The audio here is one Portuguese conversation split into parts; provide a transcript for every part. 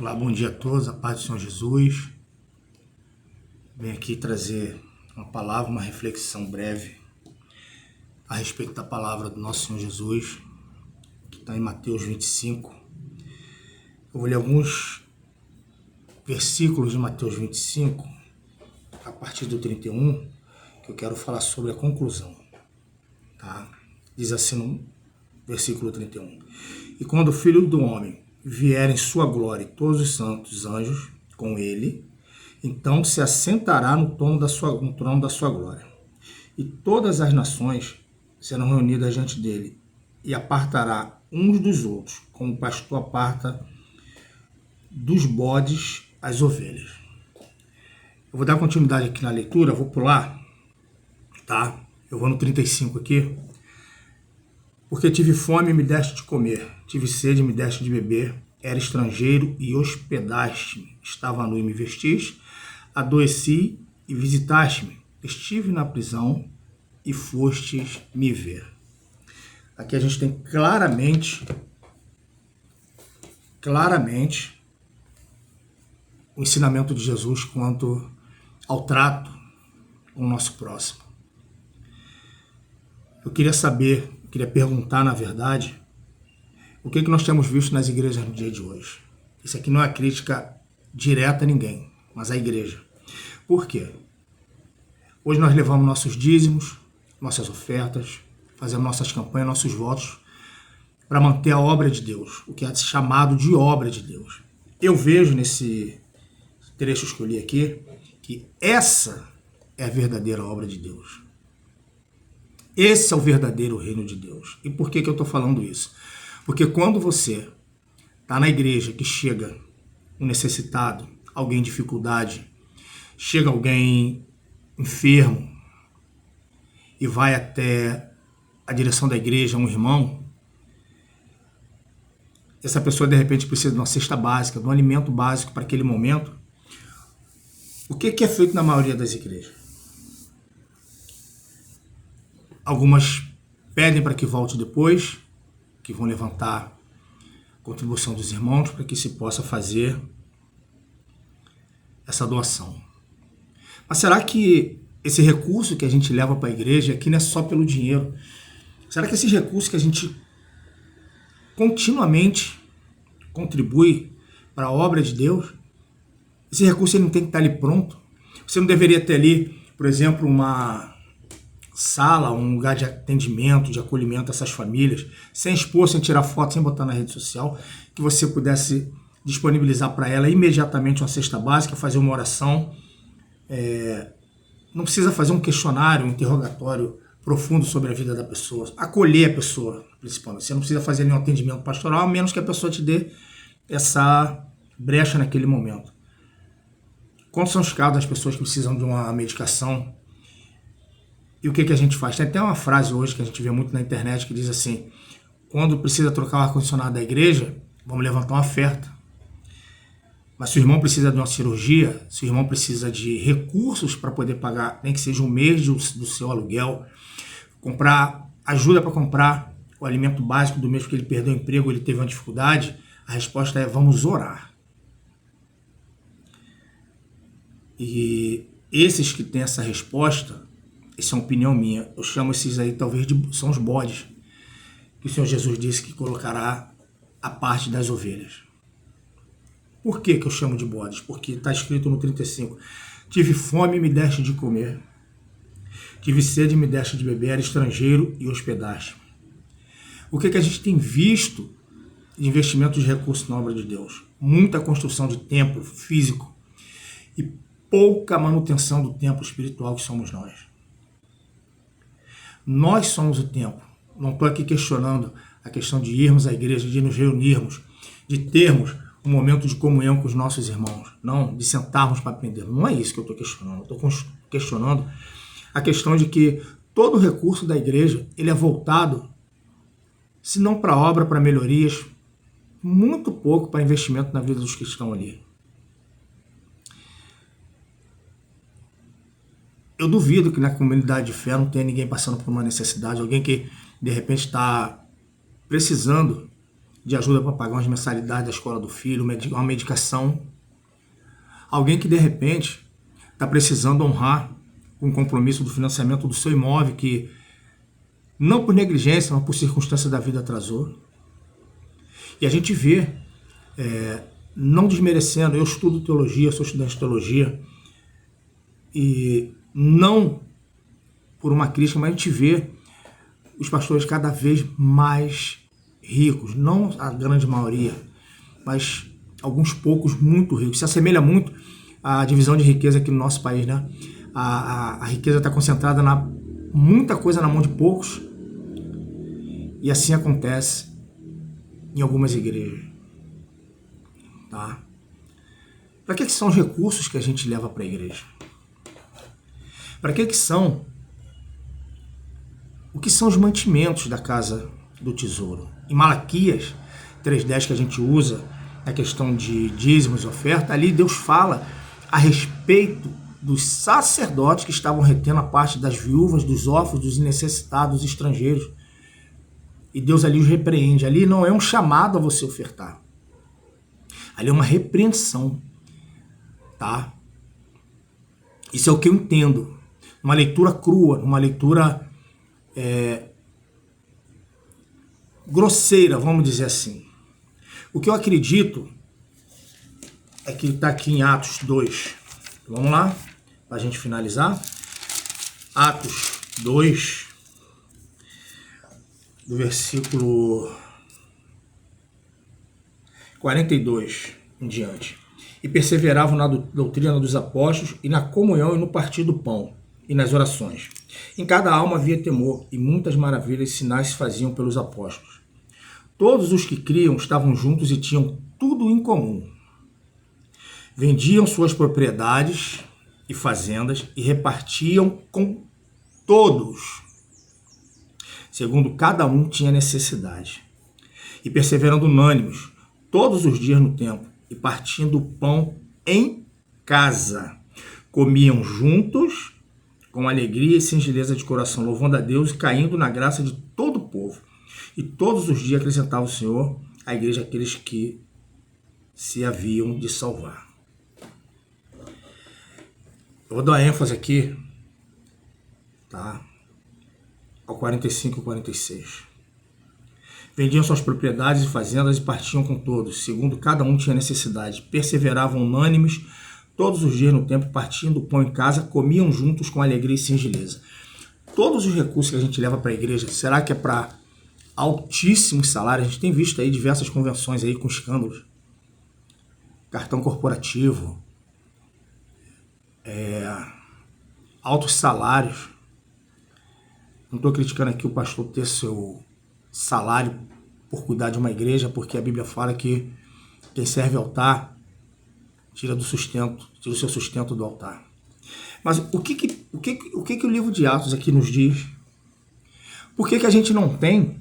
Olá, bom dia a todos, a paz do Senhor Jesus. Venho aqui trazer uma palavra, uma reflexão breve a respeito da palavra do nosso Senhor Jesus, que está em Mateus 25. Eu vou ler alguns versículos de Mateus 25, a partir do 31, que eu quero falar sobre a conclusão. Tá? Diz assim no versículo 31. E quando o Filho do Homem vier em sua glória e todos os santos anjos com ele, então se assentará no trono da sua glória. E todas as nações serão reunidas diante dele, e apartará uns dos outros, como o pastor aparta dos bodes as ovelhas. Eu vou dar continuidade aqui na leitura, vou pular, tá? Eu vou no 35 aqui. Porque tive fome e me deste de comer, tive sede e me deste de beber, era estrangeiro e hospedaste-me, estava nu e me vestiste, adoeci e visitaste-me, estive na prisão e fostes me ver. Aqui a gente tem claramente o ensinamento de Jesus quanto ao trato com o nosso próximo. Eu queria perguntar, na verdade, o que nós temos visto nas igrejas no dia de hoje. Isso aqui não é crítica direta a ninguém, mas à igreja. Por quê? Hoje nós levamos nossos dízimos, nossas ofertas, fazemos nossas campanhas, nossos votos, para manter a obra de Deus, o que é chamado de obra de Deus. Eu vejo nesse trecho que eu li aqui, que essa é a verdadeira obra de Deus. Esse é o verdadeiro reino de Deus. E por que eu estou falando isso? Porque quando você está na igreja que chega um necessitado, alguém em dificuldade, chega alguém enfermo e vai até a direção da igreja, um irmão, essa pessoa de repente precisa de uma cesta básica, de um alimento básico para aquele momento. O que é feito na maioria das igrejas? Algumas pedem para que volte depois, que vão levantar a contribuição dos irmãos para que se possa fazer essa doação. Mas será que esse recurso que a gente leva para a igreja aqui não é só pelo dinheiro? Será que esses recursos que a gente continuamente contribui para a obra de Deus, esse recurso ele não tem que estar ali pronto? Você não deveria ter ali, por exemplo, uma sala, um lugar de atendimento, de acolhimento a essas famílias, sem expor, sem tirar foto, sem botar na rede social, que você pudesse disponibilizar para ela imediatamente uma cesta básica, fazer uma oração. Não precisa fazer um questionário, um interrogatório profundo sobre a vida da pessoa, acolher a pessoa, principalmente. Você não precisa fazer nenhum atendimento pastoral, a menos que a pessoa te dê essa brecha naquele momento. Quantos são os casos das pessoas que precisam de uma medicação? E o que a gente faz? Tem até uma frase hoje que a gente vê muito na internet que diz assim: quando precisa trocar o ar-condicionado da igreja, vamos levantar uma oferta. Mas se o irmão precisa de uma cirurgia, se o irmão precisa de recursos para poder pagar, nem que seja um mês do seu aluguel, comprar ajuda para comprar o alimento básico do mês porque ele perdeu o emprego, ele teve uma dificuldade, a resposta é: vamos orar. E esses que têm essa resposta, essa é uma opinião minha, eu chamo esses aí talvez são os bodes, que o Senhor Jesus disse que colocará a parte das ovelhas. Por que eu chamo de bodes? Porque está escrito no 35, tive fome e me deste de comer, tive sede e me deste de beber, era estrangeiro e hospedaste. O que a gente tem visto de investimento de recursos na obra de Deus? Muita construção de templo físico e pouca manutenção do templo espiritual que somos nós. Nós somos o templo. Não estou aqui questionando a questão de irmos à igreja, de nos reunirmos, de termos um momento de comunhão com os nossos irmãos. Não, de sentarmos para aprender. Não é isso que eu estou questionando. Eu estou questionando a questão de que todo o recurso da igreja ele é voltado, se não para obra, para melhorias, muito pouco para investimento na vida dos que estão ali. Eu duvido que na comunidade de fé não tenha ninguém passando por uma necessidade, alguém que de repente está precisando de ajuda para pagar umas mensalidades da escola do filho, uma medicação. Alguém que de repente está precisando honrar um compromisso do financiamento do seu imóvel que não por negligência, mas por circunstância da vida atrasou. E a gente vê, não desmerecendo, eu estudo teologia, sou estudante de teologia, e não por uma crítica, mas a gente vê os pastores cada vez mais ricos, não a grande maioria, mas alguns poucos muito ricos. Se assemelha muito à divisão de riqueza aqui no nosso país, né? A riqueza está concentrada muita coisa na mão de poucos, e assim acontece em algumas igrejas. Tá? Para que são os recursos que a gente leva para a igreja? Para que são? O que são os mantimentos da casa do tesouro? Em Malaquias 3:10, que a gente usa na questão de dízimos e oferta, ali Deus fala a respeito dos sacerdotes que estavam retendo a parte das viúvas, dos órfãos, dos necessitados, dos estrangeiros. E Deus ali os repreende. Ali não é um chamado a você ofertar. Ali é uma repreensão. Tá? Isso é o que eu entendo. Uma leitura crua, uma leitura grosseira, vamos dizer assim. O que eu acredito é que está aqui em Atos 2. Vamos lá, para a gente finalizar. Atos 2, do versículo 42 em diante. E perseveravam na doutrina dos apóstolos e na comunhão e no partir do pão e nas orações. Em cada alma havia temor e muitas maravilhas e sinais se faziam pelos apóstolos. Todos os que criam estavam juntos e tinham tudo em comum. Vendiam suas propriedades e fazendas e repartiam com todos, segundo cada um tinha necessidade. E perseverando unânimes todos os dias no templo e partindo o pão em casa, comiam juntos com alegria e singeleza de coração, louvando a Deus e caindo na graça de todo o povo. E todos os dias acrescentava o Senhor à igreja aqueles que se haviam de salvar. Eu vou dar ênfase aqui, tá? Ao 45 e 46. Vendiam suas propriedades e fazendas e partiam com todos, segundo cada um tinha necessidade. Perseveravam unânimes todos os dias no templo, partindo o pão em casa, comiam juntos com alegria e singeleza. Todos os recursos que a gente leva para a igreja, será que é para altíssimos salários? A gente tem visto aí diversas convenções aí com escândalos. Cartão corporativo, altos salários. Não estou criticando aqui o pastor ter seu salário por cuidar de uma igreja, porque a Bíblia fala que quem serve altar tira o seu sustento do altar. Mas o que o livro de Atos aqui nos diz? Por que a gente não tem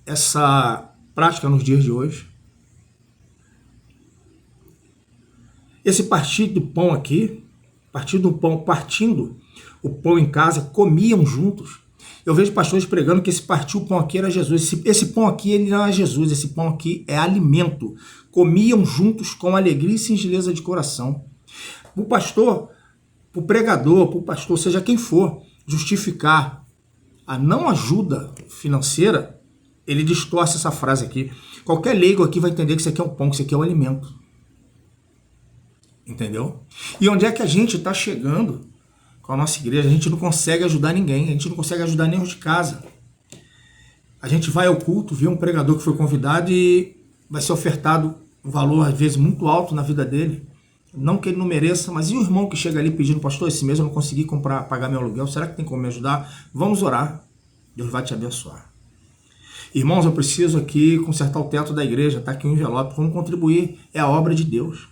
essa prática nos dias de hoje? Esse partir do pão aqui, partindo o pão em casa, comiam juntos. Eu vejo pastores pregando que esse partir o pão aqui era Jesus. Esse pão aqui ele não é Jesus, esse pão aqui é alimento. Comiam juntos com alegria e singeleza de coração. O pastor, o pregador, o pastor, seja quem for, justificar a não ajuda financeira, ele distorce essa frase aqui. Qualquer leigo aqui vai entender que isso aqui é um pão, que isso aqui é um alimento. Entendeu? E onde é que a gente está chegando com a nossa igreja? A gente não consegue ajudar ninguém, a gente não consegue ajudar nem os de casa. A gente vai ao culto, vê um pregador que foi convidado e vai ser ofertado um valor, às vezes, muito alto na vida dele. Não que ele não mereça, mas e o irmão que chega ali pedindo, pastor, esse mês eu não consegui pagar meu aluguel, será que tem como me ajudar? Vamos orar, Deus vai te abençoar. Irmãos, eu preciso aqui consertar o teto da igreja, tá aqui um envelope, vamos contribuir, é a obra de Deus.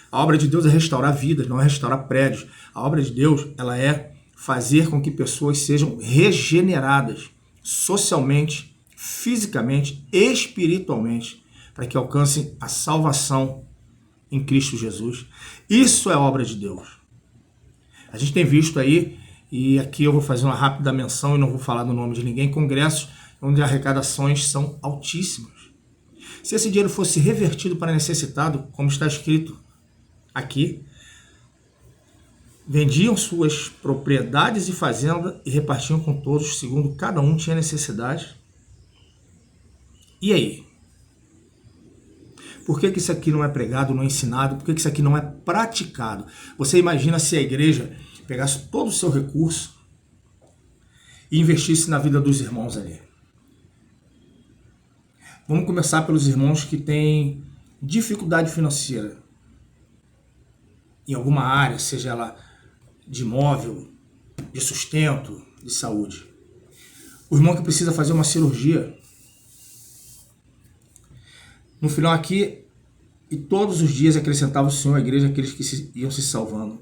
A obra de Deus é restaurar vidas, não é restaurar prédios. A obra de Deus, ela é fazer com que pessoas sejam regeneradas socialmente, fisicamente, espiritualmente, para que alcancem a salvação em Cristo Jesus. Isso é a obra de Deus. A gente tem visto aí, e aqui eu vou fazer uma rápida menção e não vou falar do nome de ninguém, congressos onde as arrecadações são altíssimas. Se esse dinheiro fosse revertido para necessitado, como está escrito aqui, vendiam suas propriedades e fazendas e repartiam com todos, segundo cada um tinha necessidade. E aí? Por que isso aqui não é pregado, não é ensinado? Por que isso aqui não é praticado? Você imagina se a igreja pegasse todo o seu recurso e investisse na vida dos irmãos ali. Vamos começar pelos irmãos que têm dificuldade financeira em alguma área, seja ela de imóvel, de sustento, de saúde. O irmão que precisa fazer uma cirurgia. No final aqui, e todos os dias acrescentava o Senhor à igreja aqueles que iam se salvando,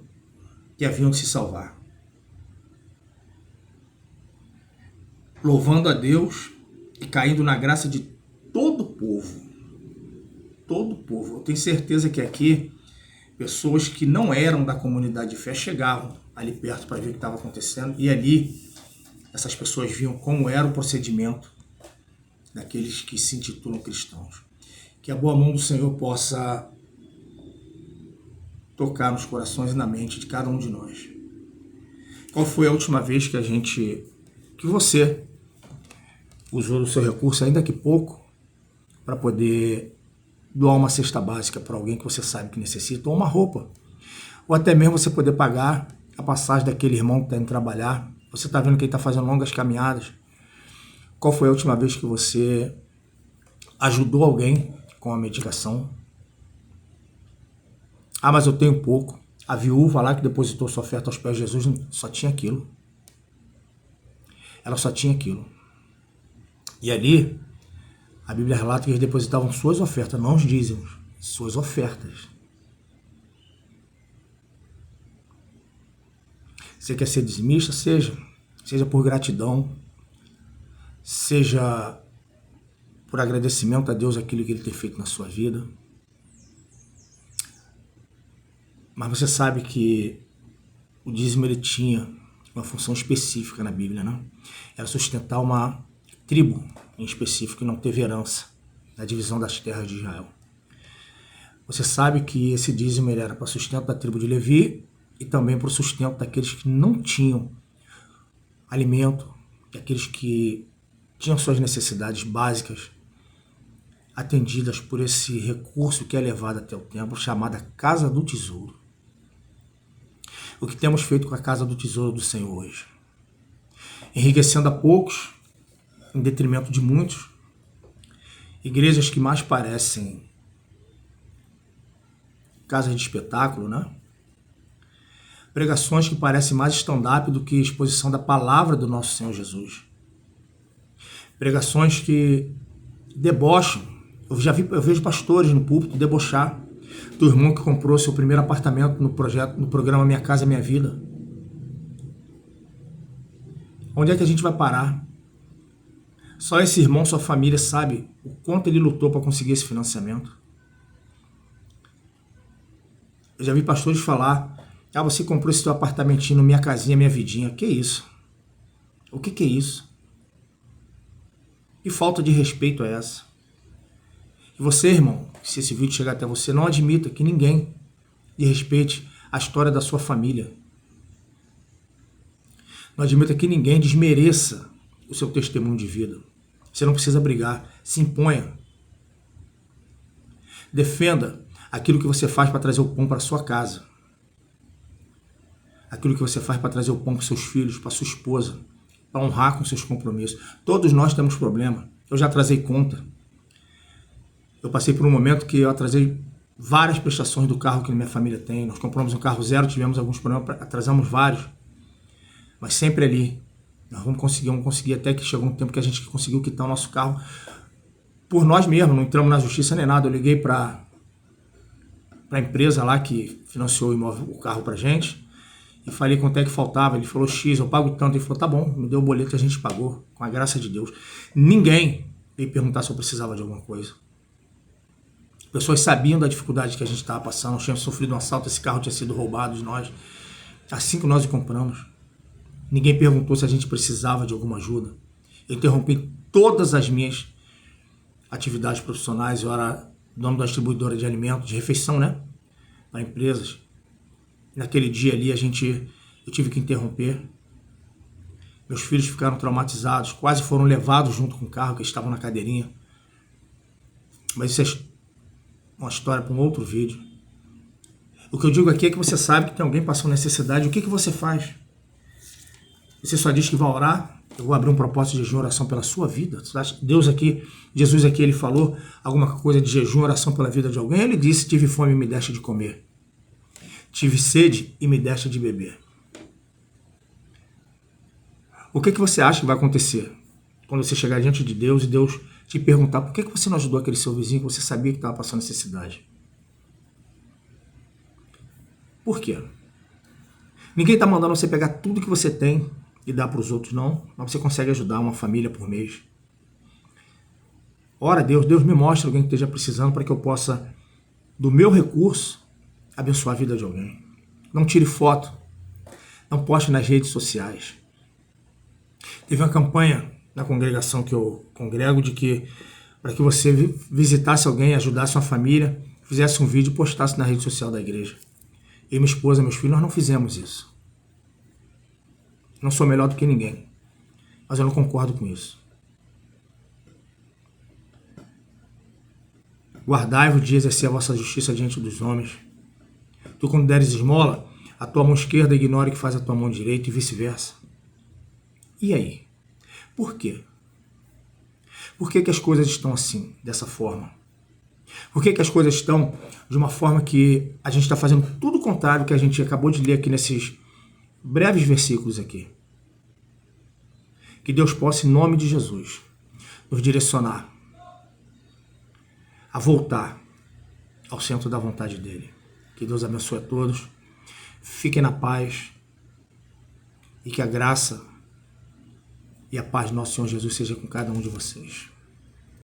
que haviam de se salvar. Louvando a Deus e caindo na graça de todo o povo. Todo o povo. Eu tenho certeza que aqui, pessoas que não eram da comunidade de fé chegavam ali perto para ver o que estava acontecendo. E ali, essas pessoas viam como era o procedimento daqueles que se intitulam cristãos. Que a boa mão do Senhor possa tocar nos corações e na mente de cada um de nós. Qual foi a última vez que você usou do seu recurso, ainda que pouco, para poder doar uma cesta básica para alguém que você sabe que necessita, ou uma roupa, ou até mesmo você poder pagar a passagem daquele irmão que está indo trabalhar? Você está vendo que ele está fazendo longas caminhadas. Qual foi a última vez que você ajudou alguém com a medicação? Ah, mas eu tenho pouco. A viúva lá que depositou sua oferta aos pés de Jesus só tinha aquilo. Ela só tinha aquilo. E ali, a Bíblia relata que eles depositavam suas ofertas, não os dízimos, suas ofertas. Você quer ser dizimista? Seja por gratidão, seja por agradecimento a Deus aquilo que Ele tem feito na sua vida. Mas você sabe que o dízimo ele tinha uma função específica na Bíblia, né? Era sustentar uma tribo em específico e não teve herança na divisão das terras de Israel. Você sabe que esse dízimo ele era para sustento da tribo de Levi e também para o sustento daqueles que não tinham alimento, daqueles que tinham suas necessidades básicas atendidas por esse recurso que é levado até o templo, chamada Casa do Tesouro. O que temos feito com a Casa do Tesouro do Senhor hoje? Enriquecendo a poucos, em detrimento de muitos. Igrejas que mais parecem casas de espetáculo, né? Pregações que parecem mais stand-up do que exposição da palavra do nosso Senhor Jesus. Pregações que debocham. Eu vejo pastores no púlpito debochar do irmão que comprou seu primeiro apartamento no programa Minha Casa Minha Vida. Onde é que a gente vai parar? Só esse irmão, sua família, sabe o quanto ele lutou para conseguir esse financiamento. Eu já vi pastores falar: ah, você comprou esse seu apartamentinho no Minha Casinha Minha Vidinha. Que isso? O que é isso? Que falta de respeito é essa? E você, irmão, se esse vídeo chegar até você, não admita que ninguém desrespeite a história da sua família. Não admita que ninguém desmereça o seu testemunho de vida. Você não precisa brigar, se imponha. Defenda aquilo que você faz para trazer o pão para sua casa. Aquilo que você faz para trazer o pão para seus filhos, para sua esposa, para honrar com seus compromissos. Todos nós temos problema. Eu já atrasei conta. Eu passei por um momento que eu atrasei várias prestações do carro que minha família tem. Nós compramos um carro zero, tivemos alguns problemas, atrasamos vários. Mas sempre ali. Nós vamos conseguir até que chegou um tempo que a gente conseguiu quitar o nosso carro por nós mesmos. Não entramos na justiça nem nada. Eu liguei para a empresa lá que financiou o carro pra gente e falei quanto é que faltava. Ele falou X, eu pago tanto. Ele falou, tá bom, me deu o boleto e a gente pagou, com a graça de Deus. Ninguém veio perguntar se eu precisava de alguma coisa. Pessoas sabiam da dificuldade que a gente estava passando. Nós tínhamos sofrido um assalto, esse carro tinha sido roubado de nós. Assim que nós o compramos. Ninguém perguntou se a gente precisava de alguma ajuda. Eu interrompi todas as minhas atividades profissionais. Eu era dono da distribuidora de alimentos, de refeição, né? Para empresas. Naquele dia ali eu tive que interromper. Meus filhos ficaram traumatizados, quase foram levados junto com o carro, que estavam na cadeirinha. Mas isso é uma história para um outro vídeo. O que eu digo aqui é que você sabe que tem alguém passando necessidade. O que você faz? Você só diz que vai orar? Eu vou abrir um propósito de jejum e oração pela sua vida. Deus aqui, Jesus aqui, ele falou alguma coisa de jejum e oração pela vida de alguém? Ele disse: tive fome e me deste de comer. Tive sede e me deste de beber. O que você acha que vai acontecer quando você chegar diante de Deus e Deus te perguntar por que você não ajudou aquele seu vizinho que você sabia que estava passando necessidade? Por quê? Ninguém está mandando você pegar tudo que você tem e dar para os outros, não. Mas você consegue ajudar uma família por mês. Ora, Deus me mostra alguém que esteja precisando para que eu possa, do meu recurso, abençoar a vida de alguém. Não tire foto. Não poste nas redes sociais. Teve uma campanha na congregação que eu congrego de que para que você visitasse alguém, ajudasse uma família, fizesse um vídeo e postasse na rede social da igreja. Eu, minha esposa, meus filhos, nós não fizemos isso. Não sou melhor do que ninguém, mas eu não concordo com isso. Guardai-vos de exercer a vossa justiça diante dos homens. Tu, quando deres esmola, a tua mão esquerda ignore o que faz a tua mão direita e vice-versa. E aí? Por quê? Por que as coisas estão assim, dessa forma? Por que as coisas estão de uma forma que a gente está fazendo tudo o contrário que a gente acabou de ler aqui nesses breves versículos aqui? Que Deus possa, em nome de Jesus, nos direcionar a voltar ao centro da vontade dele. Que Deus abençoe a todos. Fiquem na paz e que a graça e a paz do nosso Senhor Jesus seja com cada um de vocês.